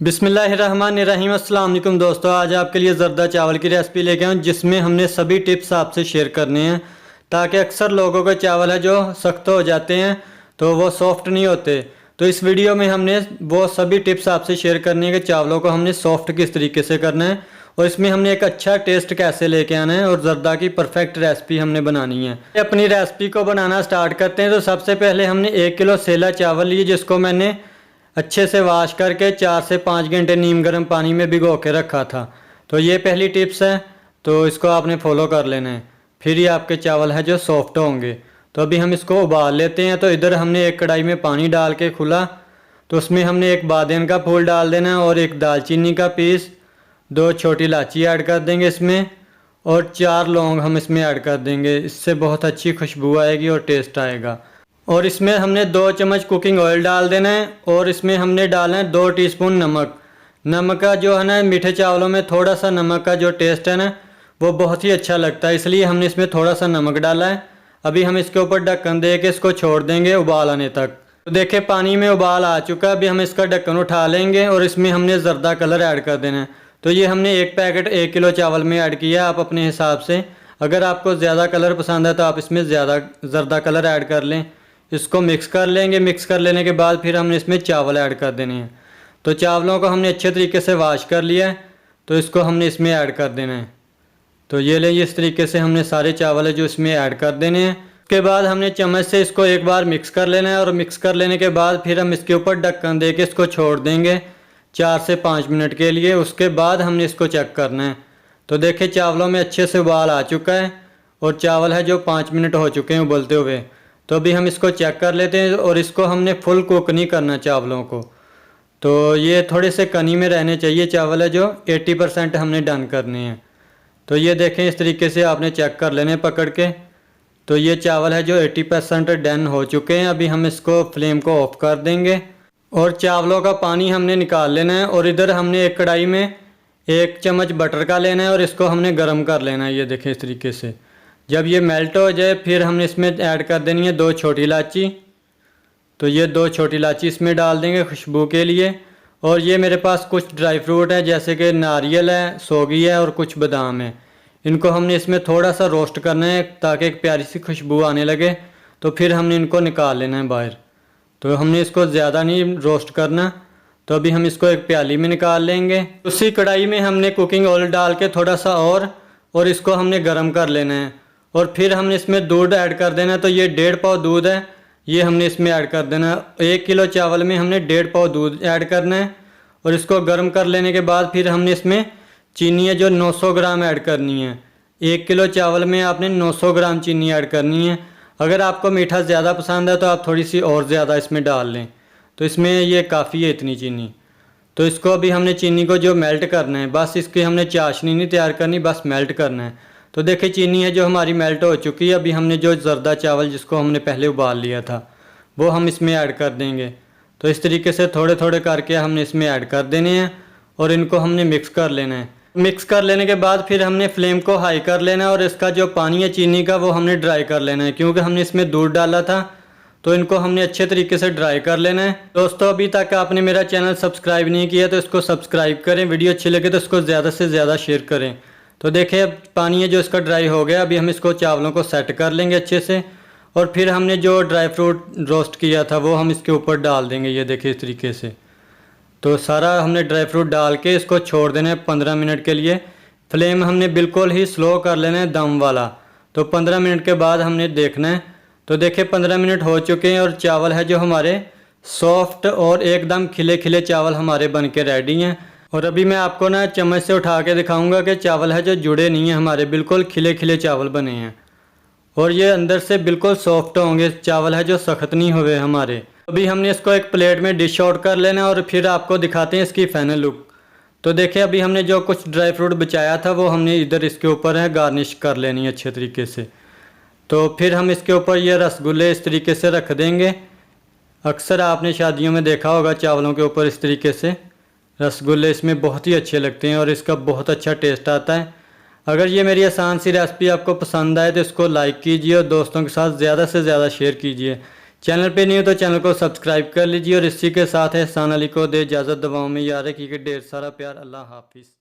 बिस्मिल्लाहिर्रहमानिर्रहीम। अस्सलाम वालेकुम दोस्तों, आज आपके लिए ज़र्दा चावल की रेसिपी लेके आऊँ जिसमें हमने सभी टिप्स आपसे शेयर करने हैं ताकि अक्सर लोगों के चावल है जो सख्त हो जाते हैं तो वो सॉफ्ट नहीं होते। तो इस वीडियो में हमने वो सभी टिप्स आपसे शेयर करनी है कि चावलों को हमने सॉफ्ट किस तरीके से करना है और इसमें हमने एक अच्छा टेस्ट कैसे लेके आना है और ज़र्दा की परफेक्ट रेसिपी हमने बनानी है। अपनी रेसिपी को बनाना स्टार्ट करते हैं। तो सबसे पहले हमने 1 किलो सेला चावल लिए जिसको मैंने अच्छे से वॉश करके 4 से 5 घंटे नीम गर्म पानी में भिगो के रखा था। तो ये पहली टिप्स है, तो इसको आपने फॉलो कर लेना है, फिर ही आपके चावल है जो सॉफ्ट होंगे। तो अभी हम इसको उबाल लेते हैं। तो इधर हमने एक कढ़ाई में पानी डाल के खुला, तो उसमें हमने एक बादिन का फूल डाल देना है और एक दालचीनी का पीस, 2 छोटी इलायची ऐड कर देंगे इसमें और 4 लौंग हम इसमें ऐड कर देंगे। इससे बहुत अच्छी खुशबू आएगी और टेस्ट आएगा। और इसमें हमने 2 चम्मच कुकिंग ऑयल डाल देना है और इसमें हमने डालना है 2 टीस्पून नमक। नमक का जो है ना, मीठे चावलों में थोड़ा सा नमक का जो टेस्ट है ना वो बहुत ही अच्छा लगता है, इसलिए हमने इसमें थोड़ा सा नमक डाला है। अभी हम इसके ऊपर ढक्कन दे के इसको छोड़ देंगे उबाल आने तक। तो देखिए पानी में उबाल आ चुका है। अभी हम इसका ढक्कन उठा लेंगे और इसमें हमने ज़र्दा कलर ऐड कर देना है। तो ये हमने एक पैकेट 1 किलो चावल में ऐड किया, आप अपने हिसाब से। अगर आपको ज़्यादा कलर पसंद है तो आप इसमें ज़्यादा ज़र्दा कलर ऐड कर लें। इसको मिक्स कर लेंगे। मिक्स कर लेने के बाद फिर हमने इसमें चावल ऐड कर देने हैं। तो चावलों को हमने अच्छे तरीके से वॉश कर लिया है, तो इसको हमने इसमें ऐड कर देना है। तो ये लें, इस तरीके से हमने सारे चावल है जो इसमें ऐड कर देने हैं। उसके बाद हमने चम्मच से इसको एक बार मिक्स कर लेना है और मिक्स कर लेने के बाद फिर हम इसके ऊपर ढक्कन दे के इसको छोड़ देंगे 4 से 5 मिनट के लिए। उसके बाद हमने इसको चेक करना है। तो देखिए चावलों में अच्छे से उबाल आ चुका है और चावल है जो 5 मिनट हो चुके हैं उबलते हुए। तो अभी हम इसको चेक कर लेते हैं और इसको हमने फुल कुक नहीं करना चावलों को। तो ये थोड़े से कनी में रहने चाहिए चावल है जो 80% हमने डन करने हैं। तो ये देखें इस तरीके से आपने चेक कर लेने पकड़ के। तो ये चावल है जो 80% डन हो चुके हैं। अभी हम इसको फ्लेम को ऑफ कर देंगे और चावलों का पानी हमने निकाल लेना है। और इधर हमने एक कढ़ाई में 1 चम्मच बटर का लेना है और इसको हमने गर्म कर लेना है। ये देखें इस तरीके से। जब ये मेल्ट हो जाए फिर हमने इसमें ऐड कर देनी है 2 छोटी इलायची। तो ये 2 छोटी इलायची इसमें डाल देंगे खुशबू के लिए। और ये मेरे पास कुछ ड्राई फ्रूट है जैसे कि नारियल है, सौगी है और कुछ बादाम है। इनको हमने इसमें थोड़ा सा रोस्ट करना है ताकि एक प्यारी सी खुशबू आने लगे। तो फिर हमने इनको निकाल लेना है बाहर। तो हमने इसको ज़्यादा नहीं रोस्ट करना। तो अभी हम इसको एक प्याली में निकाल लेंगे। उसी कढ़ाई में हमने कुकिंग ऑयल डाल के थोड़ा सा और इसको हमने गर्म कर लेना है। और फिर हमने इसमें दूध ऐड कर देना है। तो ये 1.5 पाव दूध है, ये हमने इसमें ऐड कर देना है। 1 किलो चावल में हमने 1.5 पाव दूध ऐड करना है। और इसको गर्म कर लेने के बाद फिर हमने इसमें चीनी है जो 900 ग्राम ऐड करनी है। 1 किलो चावल में आपने 900 ग्राम चीनी ऐड करनी है। अगर आपको मीठा ज़्यादा पसंद है तो आप थोड़ी सी और ज़्यादा इसमें डाल लें। तो इसमें ये काफ़ी है इतनी चीनी। तो इसको अभी हमने चीनी को जो मेल्ट करना है, बस इसकी हमने चाशनी नहीं तैयार करनी, बस मेल्ट करना है। तो देखिए चीनी है जो हमारी मेल्ट हो चुकी है। अभी हमने जो ज़र्दा चावल जिसको हमने पहले उबाल लिया था वो हम इसमें ऐड कर देंगे। तो इस तरीके से थोड़े थोड़े करके हमने इसमें ऐड कर देने हैं और इनको हमने मिक्स कर लेना है। मिक्स कर लेने के बाद फिर हमने फ्लेम को हाई कर लेना है और इसका जो पानी है चीनी का वो हमने ड्राई कर लेना है, क्योंकि हमने इसमें दूध डाला था। तो इनको हमने अच्छे तरीके से ड्राई कर लेना है। दोस्तों अभी तक आपने मेरा चैनल सब्सक्राइब नहीं किया तो इसको सब्सक्राइब करें। वीडियो अच्छी लगे तो इसको ज़्यादा से ज़्यादा शेयर करें। तो देखिए अब पानी है जो इसका ड्राई हो गया। अभी हम इसको चावलों को सेट कर लेंगे अच्छे से। और फिर हमने जो ड्राई फ्रूट रोस्ट किया था वो हम इसके ऊपर डाल देंगे। ये देखिए इस तरीके से। तो सारा हमने ड्राई फ्रूट डाल के इसको छोड़ देना है 15 मिनट के लिए। फ्लेम हमने बिल्कुल ही स्लो कर लेना है, दम वाला। तो 15 मिनट के बाद हमने देखना है। तो देखिए 15 मिनट हो चुके हैं और चावल है जो हमारे सॉफ्ट और एकदम खिले खिले चावल हमारे बन के रेडी हैं। और अभी मैं आपको ना चम्मच से उठा के दिखाऊंगा कि चावल है जो जुड़े नहीं हैं, हमारे बिल्कुल खिले खिले चावल बने हैं। और ये अंदर से बिल्कुल सॉफ्ट होंगे, चावल है जो सख्त नहीं हुए हमारे। अभी हमने इसको एक प्लेट में डिश आउट कर लेना और फिर आपको दिखाते हैं इसकी फाइनल लुक। तो देखिए अभी हमने जो कुछ ड्राई फ्रूट बचाया था वो हमने इधर इसके ऊपर है गार्निश कर लेनी है अच्छे तरीके से। तो फिर हम इसके ऊपर ये रसगुल्ले इस तरीके से रख देंगे। अक्सर आपने शादियों में देखा होगा चावलों के ऊपर इस तरीके से रसगुल्ले, इसमें बहुत ही अच्छे लगते हैं और इसका बहुत अच्छा टेस्ट आता है। अगर ये मेरी आसान सी रेसिपी आपको पसंद आए तो इसको लाइक कीजिए और दोस्तों के साथ ज़्यादा से ज़्यादा शेयर कीजिए। चैनल पे नहीं हो तो चैनल को सब्सक्राइब कर लीजिए और इसी के साथ एहसान अली को दे इजाज़त। दुआओं में याद रखिए। ढेर सारा प्यार। अल्लाह हाफिज़।